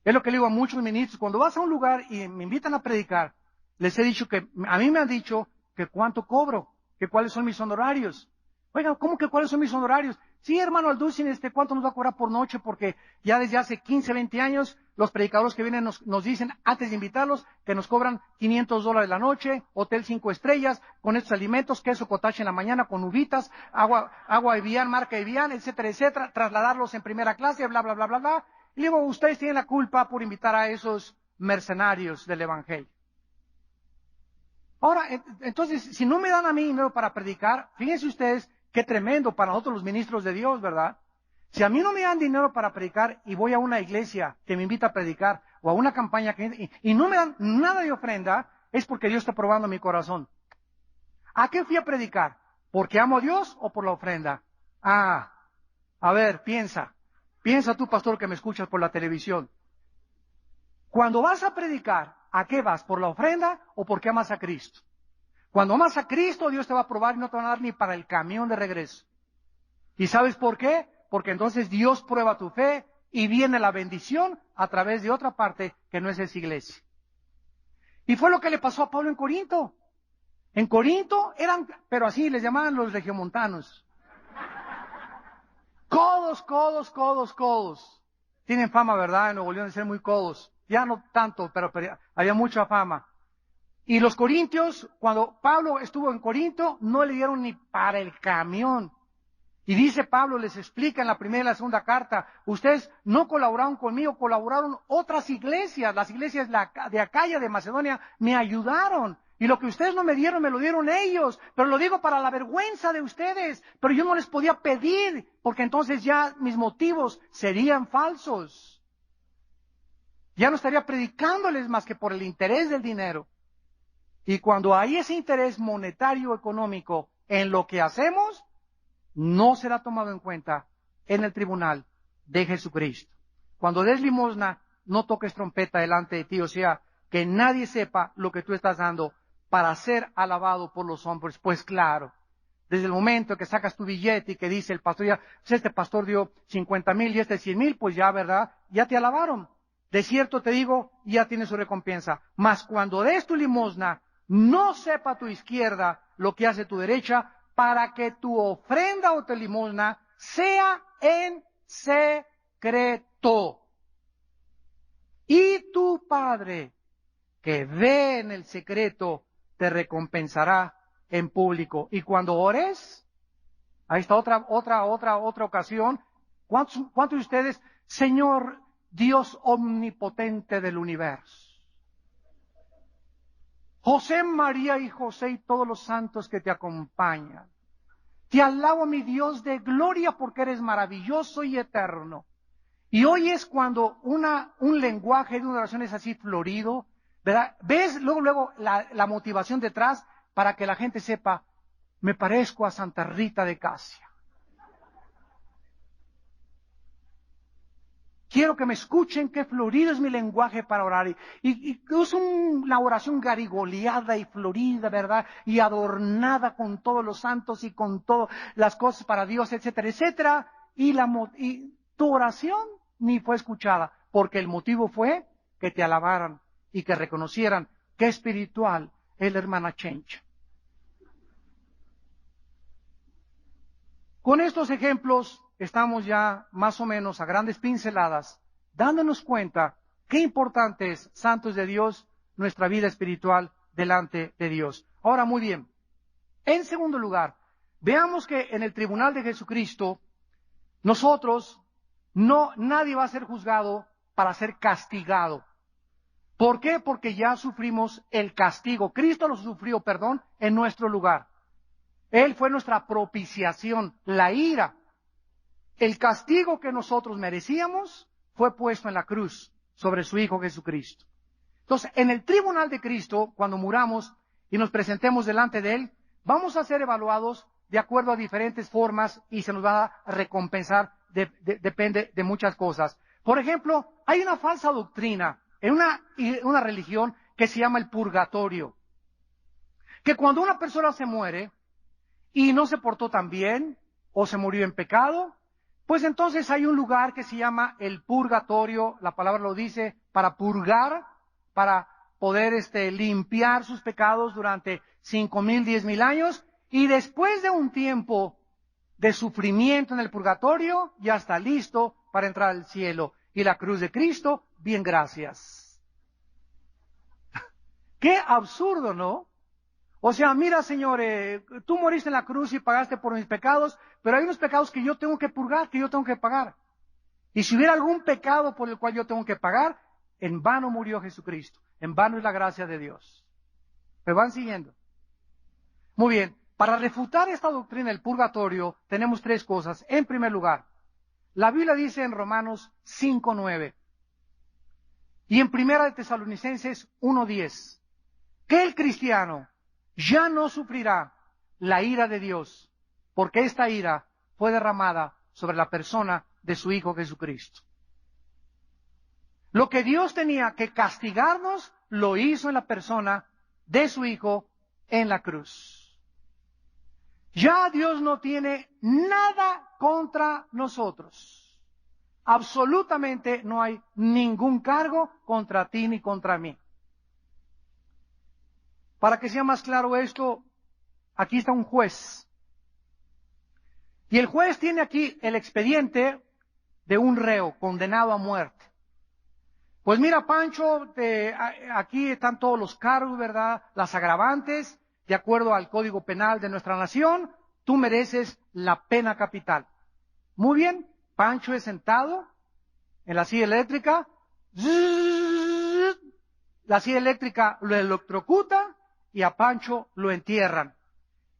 Es lo que le digo a muchos ministros. Cuando vas a un lugar y me invitan a predicar, les he dicho que, a mí me han dicho que cuánto cobro, que cuáles son mis honorarios. Oigan, ¿cómo que cuáles son mis honorarios? Sí, hermano Alducin, ¿cuánto nos va a cobrar por noche? Porque ya desde hace 15, 20 años, los predicadores que vienen nos dicen, antes de invitarlos, que nos cobran $500 la noche, hotel 5 estrellas, con estos alimentos, queso cottage en la mañana, con uvitas, agua Evian, marca Evian, etcétera, trasladarlos en primera clase, bla, bla, bla, bla, bla. Y luego, ustedes tienen la culpa por invitar a esos mercenarios del Evangelio. Ahora, entonces, si no me dan a mí dinero para predicar, fíjense ustedes qué tremendo para nosotros los ministros de Dios, ¿verdad? Si a mí no me dan dinero para predicar y voy a una iglesia que me invita a predicar o a una campaña y no me dan nada de ofrenda, es porque Dios está probando mi corazón. ¿A qué fui a predicar? ¿Porque amo a Dios o por la ofrenda? Ah, a ver, piensa tú, pastor, que me escuchas por la televisión. Cuando vas a predicar, ¿a qué vas? ¿Por la ofrenda o porque amas a Cristo? Cuando amas a Cristo, Dios te va a probar y no te va a dar ni para el camión de regreso. ¿Y sabes por qué? Porque entonces Dios prueba tu fe y viene la bendición a través de otra parte que no es esa iglesia. Y fue lo que le pasó a Pablo en Corinto. En Corinto eran, pero así les llamaban los regiomontanos. Codos, codos, codos, codos. Tienen fama, ¿verdad? En Nuevo León de ser muy codos. Ya no tanto, pero había mucha fama. Y los corintios, cuando Pablo estuvo en Corinto, no le dieron ni para el camión. Y dice Pablo, les explica en la primera y la segunda carta, ustedes no colaboraron conmigo, colaboraron otras iglesias, las iglesias de Acaya, de Macedonia, me ayudaron. Y lo que ustedes no me dieron, me lo dieron ellos. Pero lo digo para la vergüenza de ustedes. Pero yo no les podía pedir, porque entonces ya mis motivos serían falsos. Ya no estaría predicándoles más que por el interés del dinero. Y cuando hay ese interés monetario económico en lo que hacemos, no será tomado en cuenta en el tribunal de Jesucristo. Cuando des limosna, no toques trompeta delante de ti, o sea, que nadie sepa lo que tú estás dando para ser alabado por los hombres. Pues claro, desde el momento que sacas tu billete y que dice el pastor, ya, pues este pastor dio 50,000 y este 100,000, pues ya, ¿verdad? Ya te alabaron. De cierto te digo, ya tienes su recompensa. Mas cuando des tu limosna, no sepa tu izquierda lo que hace tu derecha, para que tu ofrenda o tu limosna sea en secreto. Y tu Padre, que ve en el secreto, te recompensará en público. Y cuando ores, ahí está otra ocasión. ¿Cuántos de ustedes, Señor Dios omnipotente del universo? José, María y José y todos los santos que te acompañan. Te alabo, mi Dios de gloria, porque eres maravilloso y eterno. Y hoy es cuando un lenguaje de una oración es así florido, ¿verdad? ¿Ves luego la motivación detrás para que la gente sepa, me parezco a Santa Rita de Casia? Quiero que me escuchen qué florido es mi lenguaje para orar. Y es una oración garigoleada y florida, ¿verdad? Y adornada con todos los santos y con todas las cosas para Dios, etcétera, etcétera. Y tu oración ni fue escuchada, porque el motivo fue que te alabaran y que reconocieran qué espiritual es la hermana Chencha. Con estos ejemplos estamos ya más o menos a grandes pinceladas dándonos cuenta qué importante es, santos de Dios, nuestra vida espiritual delante de Dios. Ahora, muy bien. En segundo lugar, veamos que en el tribunal de Jesucristo, nadie va a ser juzgado para ser castigado. ¿Por qué? Porque ya sufrimos el castigo. Cristo lo sufrió, en nuestro lugar. Él fue nuestra propiciación, la ira. El castigo que nosotros merecíamos fue puesto en la cruz sobre su Hijo Jesucristo. Entonces, en el tribunal de Cristo, cuando muramos y nos presentemos delante de Él, vamos a ser evaluados de acuerdo a diferentes formas y se nos va a recompensar, depende de muchas cosas. Por ejemplo, hay una falsa doctrina en una religión que se llama el purgatorio. Que cuando una persona se muere y no se portó tan bien o se murió en pecado, pues entonces hay un lugar que se llama el purgatorio, la palabra lo dice, para purgar, para poder limpiar sus pecados durante 5,000, 10,000 años, y después de un tiempo de sufrimiento en el purgatorio, ya está listo para entrar al cielo. Y la cruz de Cristo, bien gracias. Qué absurdo, ¿no? O sea, mira, Señor, tú moriste en la cruz y pagaste por mis pecados, pero hay unos pecados que yo tengo que purgar, que yo tengo que pagar. Y si hubiera algún pecado por el cual yo tengo que pagar, en vano murió Jesucristo. En vano es la gracia de Dios. ¿Me van siguiendo? Muy bien. Para refutar esta doctrina del purgatorio, tenemos tres cosas. En primer lugar, la Biblia dice en Romanos 5:9 y en Primera de Tesalonicenses 1:10 que el cristiano ya no sufrirá la ira de Dios, porque esta ira fue derramada sobre la persona de su Hijo Jesucristo. Lo que Dios tenía que castigarnos, lo hizo en la persona de su Hijo en la cruz. Ya Dios no tiene nada contra nosotros. Absolutamente no hay ningún cargo contra ti ni contra mí. Para que sea más claro esto, aquí está un juez. Y el juez tiene aquí el expediente de un reo condenado a muerte. Pues mira, Pancho, aquí están todos los cargos, ¿verdad? Las agravantes, de acuerdo al Código Penal de nuestra nación, tú mereces la pena capital. Muy bien, Pancho es sentado en la silla eléctrica, la silla eléctrica lo electrocuta y a Pancho lo entierran.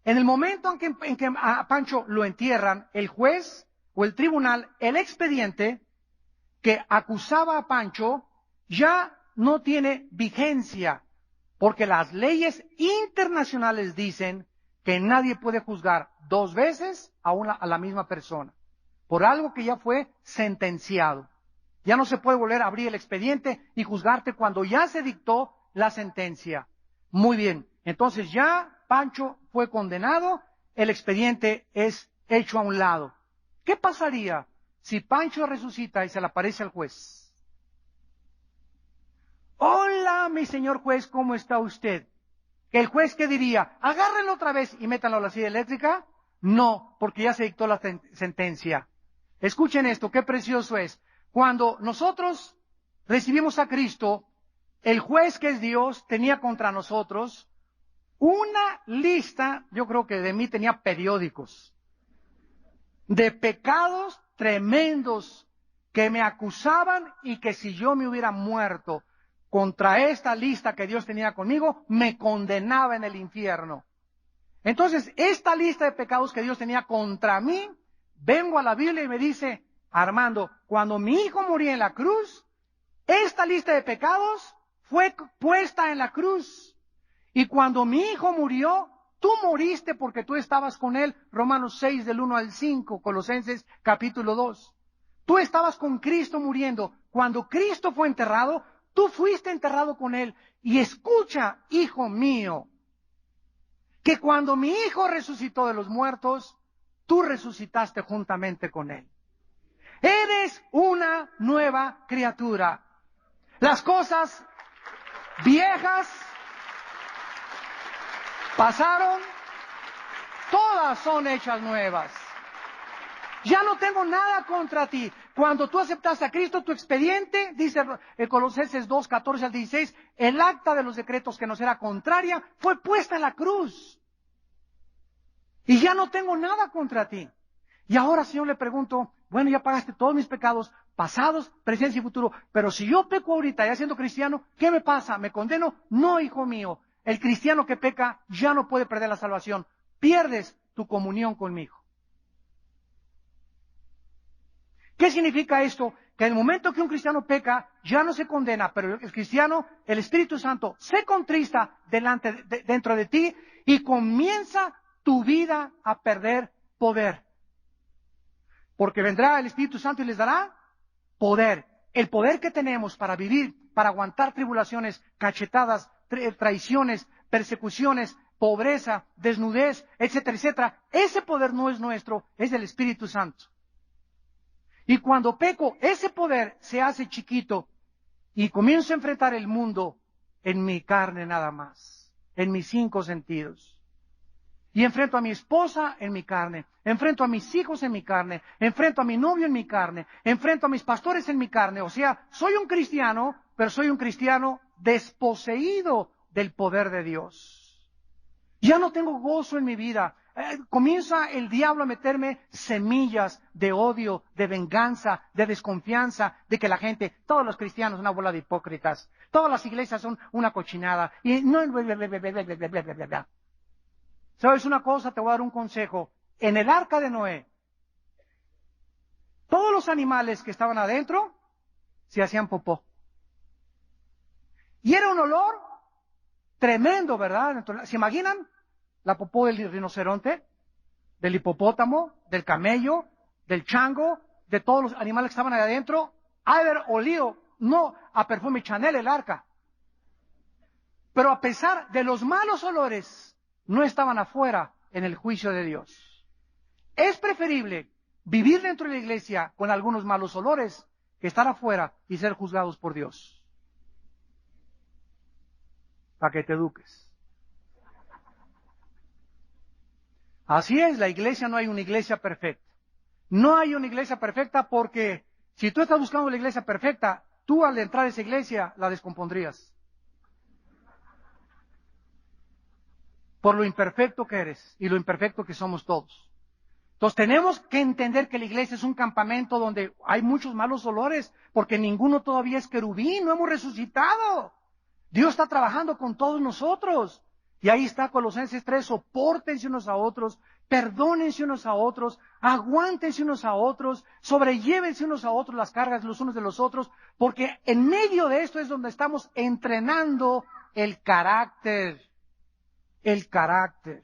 En el momento en que a Pancho lo entierran, el juez o el tribunal, el expediente que acusaba a Pancho ya no tiene vigencia, porque las leyes internacionales dicen que nadie puede juzgar dos veces a la misma persona, por algo que ya fue sentenciado. Ya no se puede volver a abrir el expediente y juzgarte cuando ya se dictó la sentencia. Muy bien, entonces ya Pancho fue condenado, el expediente es hecho a un lado. ¿Qué pasaría si Pancho resucita y se le aparece al juez? Hola, mi señor juez, ¿cómo está usted? ¿El juez qué diría? ¿Agárrenlo otra vez y métanlo a la silla eléctrica? No, porque ya se dictó la sentencia. Escuchen esto, qué precioso es. Cuando nosotros recibimos a Cristo, el juez que es Dios tenía contra nosotros una lista, yo creo que de mí tenía periódicos, de pecados tremendos que me acusaban y que si yo me hubiera muerto contra esta lista que Dios tenía conmigo, me condenaba en el infierno. Entonces, esta lista de pecados que Dios tenía contra mí, vengo a la Biblia y me dice, Armando, cuando mi hijo moría en la cruz, esta lista de pecados fue puesta en la cruz. Y cuando mi hijo murió, tú moriste porque tú estabas con él. Romanos 6 del 1 al 5, Colosenses capítulo 2. Tú estabas con Cristo muriendo. Cuando Cristo fue enterrado, tú fuiste enterrado con él. Y escucha, hijo mío, que cuando mi hijo resucitó de los muertos, tú resucitaste juntamente con él. Eres una nueva criatura. Las cosas viejas pasaron, todas son hechas nuevas. Ya no tengo nada contra ti. Cuando tú aceptaste a Cristo, tu expediente, dice Colosenses 2, 14 al 16, el acta de los decretos que nos era contraria fue puesta en la cruz. Y ya no tengo nada contra ti. Y ahora, Señor, le pregunto, bueno, ya pagaste todos mis pecados, pasados, presentes y futuro, pero si yo peco ahorita ya siendo cristiano, ¿qué me pasa? ¿Me condeno? No, hijo mío. El cristiano que peca ya no puede perder la salvación. Pierdes tu comunión conmigo. ¿Qué significa esto? Que en el momento que un cristiano peca, ya no se condena, pero el cristiano, el Espíritu Santo, se contrista dentro de ti y comienza tu vida a perder poder. Porque vendrá el Espíritu Santo y les dará poder. El poder que tenemos para vivir, para aguantar tribulaciones, cachetadas, traiciones, persecuciones, pobreza, desnudez, etcétera, etcétera. Ese poder no es nuestro, es del Espíritu Santo. Y cuando peco, ese poder se hace chiquito y comienzo a enfrentar el mundo en mi carne nada más, en mis 5 sentidos. Y enfrento a mi esposa en mi carne, enfrento a mis hijos en mi carne, enfrento a mi novio en mi carne, enfrento a mis pastores en mi carne. O sea, soy un cristiano, pero soy un cristiano desposeído del poder de Dios. Ya no tengo gozo en mi vida. Comienza el diablo a meterme semillas de odio, de venganza, de desconfianza, de que la gente, todos los cristianos son una bola de hipócritas, todas las iglesias son una cochinada, y no, ¿sabes una cosa? Te voy a dar un consejo. En el arca de Noé, todos los animales que estaban adentro se hacían popó. Y era un olor tremendo, ¿verdad? ¿Se imaginan? La popó del rinoceronte, del hipopótamo, del camello, del chango, de todos los animales que estaban ahí adentro, ha de haber olido, no a perfume Chanel el arca. Pero a pesar de los malos olores, no estaban afuera en el juicio de Dios. Es preferible vivir dentro de la iglesia con algunos malos olores que estar afuera y ser juzgados por Dios. Para que te eduques. Así es, la iglesia no hay una iglesia perfecta. No hay una iglesia perfecta porque si tú estás buscando la iglesia perfecta, tú al entrar a esa iglesia la descompondrías. Por lo imperfecto que eres y lo imperfecto que somos todos. Entonces tenemos que entender que la iglesia es un campamento donde hay muchos malos olores, porque ninguno todavía es querubín, no hemos resucitado. Dios está trabajando con todos nosotros. Y ahí está Colosenses 3, sopórtense unos a otros, perdónense unos a otros, aguántense unos a otros, sobrellévense unos a otros las cargas los unos de los otros, porque en medio de esto es donde estamos entrenando el carácter. El carácter.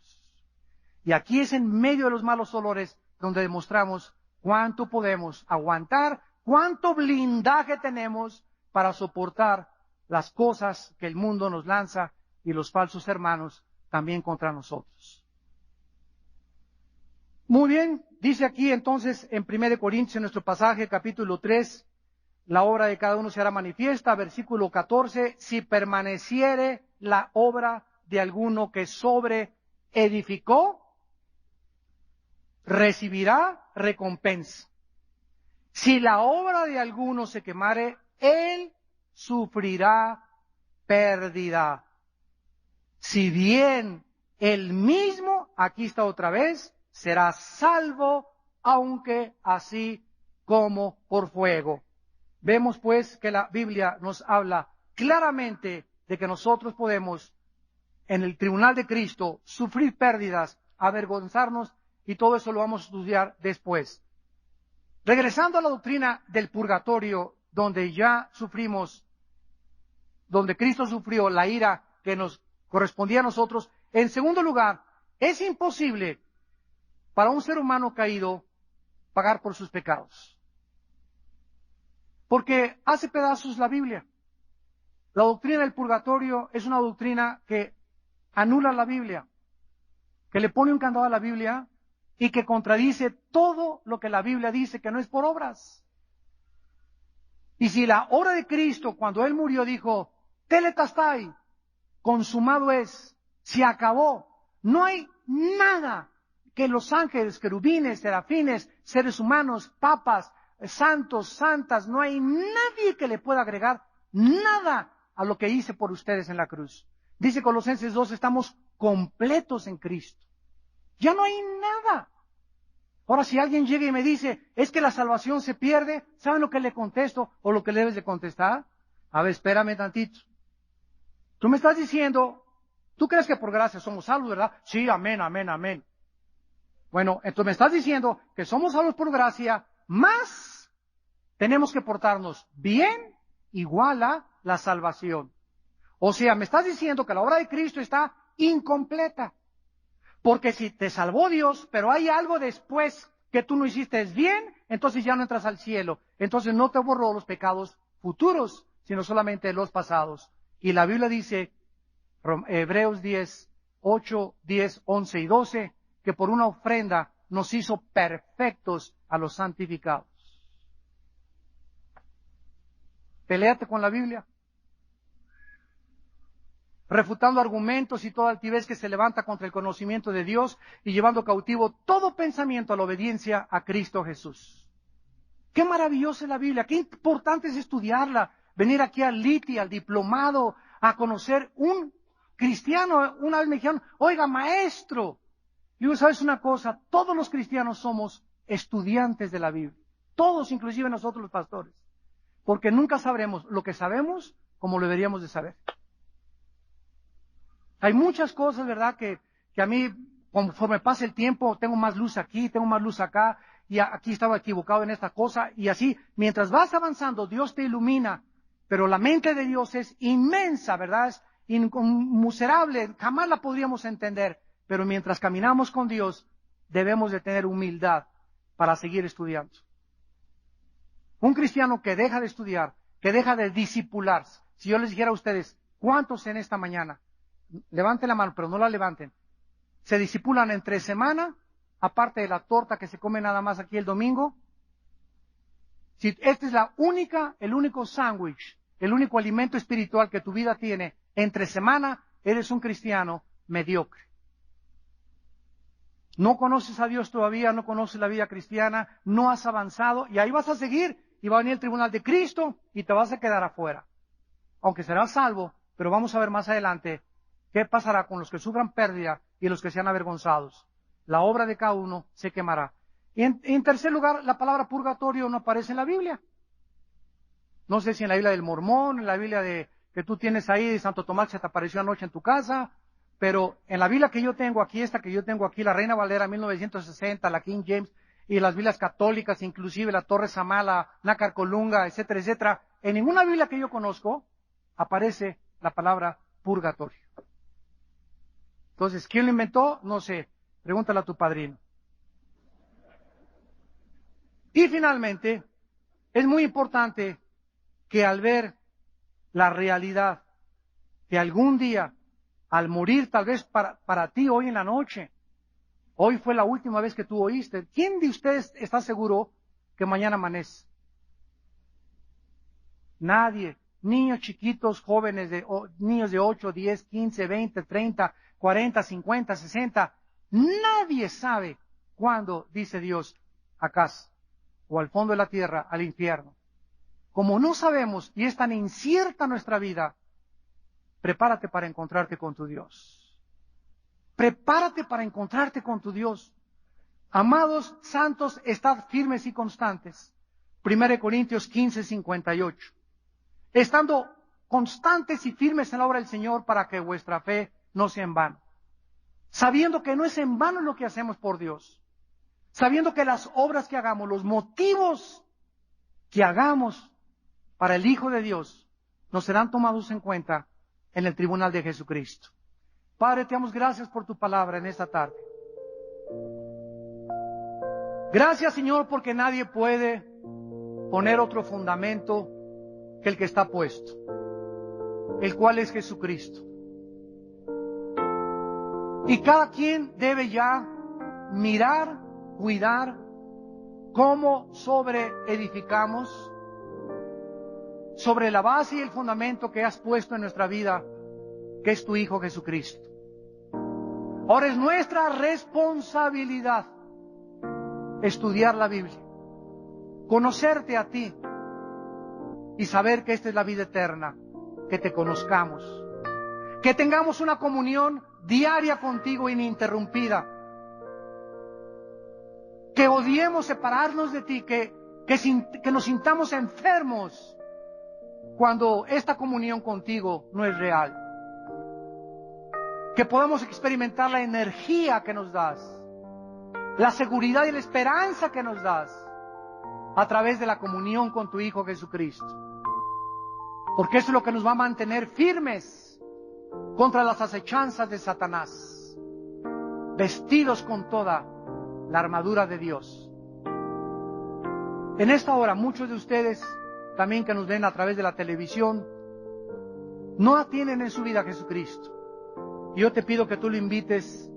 Y aquí es en medio de los malos olores donde demostramos cuánto podemos aguantar, cuánto blindaje tenemos para soportar las cosas que el mundo nos lanza y los falsos hermanos también contra nosotros. Muy bien, dice aquí entonces en 1 Corintios, en nuestro pasaje, capítulo 3, la obra de cada uno se hará manifiesta, versículo 14, si permaneciere la obra de alguno que sobre edificó, recibirá recompensa. Si la obra de alguno se quemare, él sufrirá pérdida. Si bien él mismo, aquí está otra vez, será salvo, aunque así como por fuego. Vemos pues que la Biblia nos habla claramente de que nosotros podemos, en el tribunal de Cristo, sufrir pérdidas, avergonzarnos, y todo eso lo vamos a estudiar después. Regresando a la doctrina del purgatorio, donde ya sufrimos, donde Cristo sufrió la ira que nos correspondía a nosotros. En segundo lugar, es imposible para un ser humano caído pagar por sus pecados. Porque hace pedazos la Biblia. La doctrina del purgatorio es una doctrina que anula la Biblia, que le pone un candado a la Biblia y que contradice todo lo que la Biblia dice que no es por obras. Y si la obra de Cristo, cuando Él murió, dijo, tetelestai, consumado es, se acabó, no hay nada que los ángeles, querubines, serafines, seres humanos, papas, santos, santas, no hay nadie que le pueda agregar nada a lo que hice por ustedes en la cruz. Dice Colosenses 2, estamos completos en Cristo. Ya no hay nada. Ahora, si alguien llega y me dice, es que la salvación se pierde, ¿saben lo que le contesto o lo que le debes de contestar? A ver, espérame tantito. Tú me estás diciendo, tú crees que por gracia somos salvos, ¿verdad? Sí, amén, amén, amén. Bueno, entonces me estás diciendo que somos salvos por gracia, más tenemos que portarnos bien, igual a la salvación. O sea, me estás diciendo que la obra de Cristo está incompleta. Porque si te salvó Dios, pero hay algo después que tú no hiciste bien, entonces ya no entras al cielo. Entonces no te borró los pecados futuros, sino solamente los pasados. Y la Biblia dice, Hebreos 10, 8, 10, 11 y 12, que por una ofrenda nos hizo perfectos a los santificados. Peléate con la Biblia, refutando argumentos y toda altivez que se levanta contra el conocimiento de Dios y llevando cautivo todo pensamiento a la obediencia a Cristo Jesús. Qué maravillosa es la Biblia, qué importante es estudiarla, venir aquí al LITI, al diplomado, a conocer un cristiano. Una vez me dijeron, oiga, maestro. Digo, ¿sabes una cosa? Todos los cristianos somos estudiantes de la Biblia. Todos, inclusive nosotros los pastores. Porque nunca sabremos lo que sabemos como lo deberíamos de saber. Hay muchas cosas, ¿verdad?, que a mí, conforme pasa el tiempo, tengo más luz aquí, tengo más luz acá, y aquí estaba equivocado en esta cosa, y así, mientras vas avanzando, Dios te ilumina, pero la mente de Dios es inmensa, ¿verdad?, es inconmensurable, jamás la podríamos entender, pero mientras caminamos con Dios, debemos de tener humildad para seguir estudiando. Un cristiano que deja de estudiar, que deja de discipularse, si yo les dijera a ustedes, ¿cuántos en esta mañana? Levanten la mano, pero no la levanten. Se discipulan entre semana, aparte de la torta que se come nada más aquí el domingo. Si este es el único sándwich, el único alimento espiritual que tu vida tiene entre semana, eres un cristiano mediocre. No conoces a Dios todavía, no conoces la vida cristiana, no has avanzado y ahí vas a seguir y va a venir el tribunal de Cristo y te vas a quedar afuera. Aunque serás salvo, pero vamos a ver más adelante qué pasará con los que sufran pérdida y los que sean avergonzados. La obra de cada uno se quemará. Y en tercer lugar, la palabra purgatorio no aparece en la Biblia. No sé si en la Biblia del Mormón, en la Biblia que tú tienes ahí de Santo Tomás que te apareció anoche en tu casa, pero en la Biblia que yo tengo aquí, esta que yo tengo aquí, la Reina Valera 1960, la King James, y las Biblias católicas, inclusive la Torre Samala, Nácar Colunga, etcétera, etcétera, en ninguna Biblia que yo conozco aparece la palabra purgatorio. Entonces, ¿quién lo inventó? No sé. Pregúntale a tu padrino. Y finalmente, es muy importante que al ver la realidad que algún día, al morir tal vez para ti hoy en la noche, hoy fue la última vez que tú oíste, ¿quién de ustedes está seguro que mañana amanece? Nadie. Niños chiquitos, jóvenes, niños de 8, 10, 15, 20, 30, 40, 50, 60. Nadie sabe cuándo, dice Dios, a casa, o al fondo de la tierra, al infierno. Como no sabemos y es tan incierta nuestra vida, prepárate para encontrarte con tu Dios. Prepárate para encontrarte con tu Dios. Amados santos, estad firmes y constantes. 1 Corintios 15, 58. Estando constantes y firmes en la obra del Señor para que vuestra fe no sea en vano. Sabiendo que no es en vano lo que hacemos por Dios. Sabiendo que las obras que hagamos, los motivos que hagamos para el Hijo de Dios, nos serán tomados en cuenta en el tribunal de Jesucristo. Padre, te damos gracias por tu palabra en esta tarde. Gracias, Señor, porque nadie puede poner otro fundamento que el que está puesto, el cual es Jesucristo. Y cada quien debe ya mirar, cuidar cómo edificamos sobre la base y el fundamento que has puesto en nuestra vida, que es tu Hijo Jesucristo. Ahora es nuestra responsabilidad estudiar la Biblia, conocerte a ti y saber que esta es la vida eterna, que te conozcamos, que tengamos una comunión diaria contigo ininterrumpida, que odiemos separarnos de ti, que nos sintamos enfermos cuando esta comunión contigo no es real, que podamos experimentar la energía que nos das, la seguridad y la esperanza que nos das a través de la comunión con tu Hijo Jesucristo. Porque eso es lo que nos va a mantener firmes contra las acechanzas de Satanás, vestidos con toda la armadura de Dios. En esta hora, muchos de ustedes, también que nos ven a través de la televisión, no tienen en su vida a Jesucristo. Y yo te pido que tú lo invites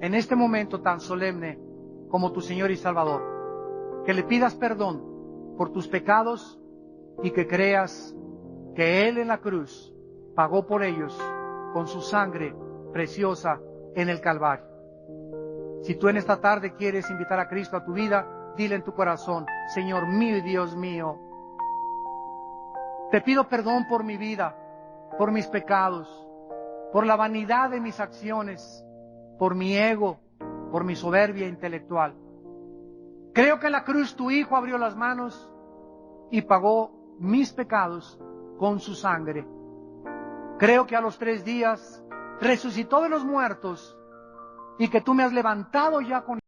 en este momento tan solemne como tu Señor y Salvador. Que le pidas perdón por tus pecados y que creas que Él en la cruz pagó por ellos con su sangre preciosa en el Calvario. Si tú en esta tarde quieres invitar a Cristo a tu vida, dile en tu corazón: Señor mío y Dios mío, te pido perdón por mi vida, por mis pecados, por la vanidad de mis acciones, por mi ego, por mi soberbia intelectual. Creo que en la cruz tu Hijo abrió las manos y pagó mis pecados con su sangre. Creo que a los 3 días resucitó de los muertos y que tú me has levantado ya con